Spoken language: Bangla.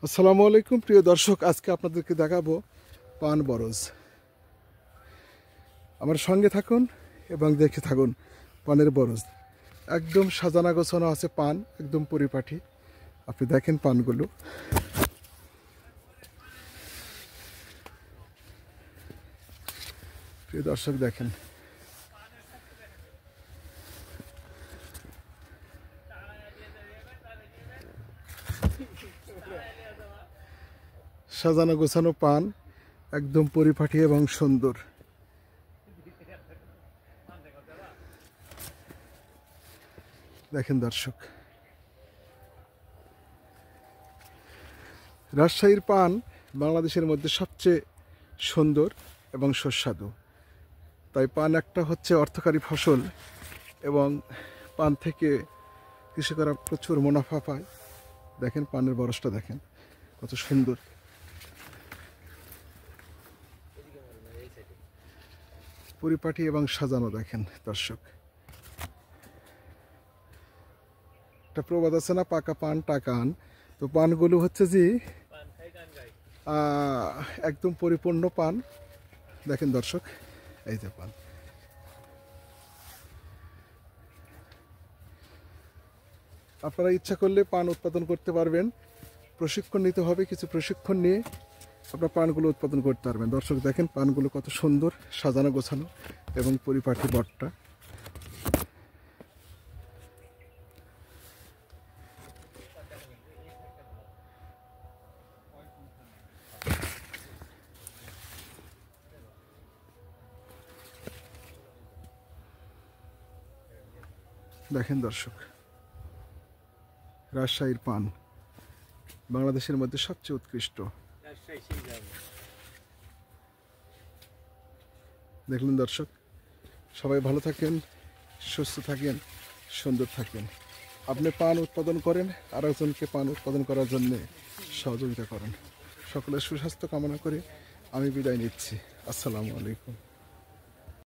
আসসালামু আলাইকুম প্রিয় দর্শক, আজকে আপনাদেরকে দেখাবো পান বরজ। আমার সঙ্গে থাকুন এবং দেখে থাকুন পানের বরজ। একদম সাজানো গোছানো আছে পান, একদম পরিপাটি। আপনি দেখেন পানগুলো, প্রিয় দর্শক দেখেন। সাজানো গোছানো পান, একদম পরিপাটি এবং সুন্দর। দেখেন দর্শক, রাজশাহীর পান বাংলাদেশের মধ্যে সবচেয়ে সুন্দর এবং সুস্বাদু। তাই পান একটা হচ্ছে অর্থকারী ফসল এবং পান থেকে কৃষকেরা প্রচুর মুনাফা পায়। দেখেন পানের বরজটা দেখেন কত সুন্দর, পরিপাটি এবং সাজানো। দেখেন দর্শক, একটা প্রবাদ আছে না, পাকা পান টাকা আন। তো পানগুলো হচ্ছে যে একদম পরিপূর্ণ পান। দেখেন দর্শক, এই যে পান। আপনারা ইচ্ছা করলে পান উৎপাদন করতে পারবেন, প্রশিক্ষণ নিতে হবে। কিছু প্রশিক্ষণ নিয়ে আপনার পানগুলো উৎপাদন করতে পারবেন। দর্শক দেখেন পানগুলো কত সুন্দর সাজানো গোছানো এবং পরিপাটি বটটা। দেখেন দর্শক, রাজশাহীর পান বাংলাদেশের মধ্যে সবচেয়ে উৎকৃষ্ট। দেখলেন দর্শক, সবাই ভালো থাকেন, সুস্থ থাকেন, সুন্দর থাকেন। আপনি পান উৎপাদন করেন, আর একজনকে পান উৎপাদন করার জন্য সহযোগিতা করেন। সকলের সুস্বাস্থ্য কামনা করে আমি বিদায় নিচ্ছি। আসসালামু আলাইকুম।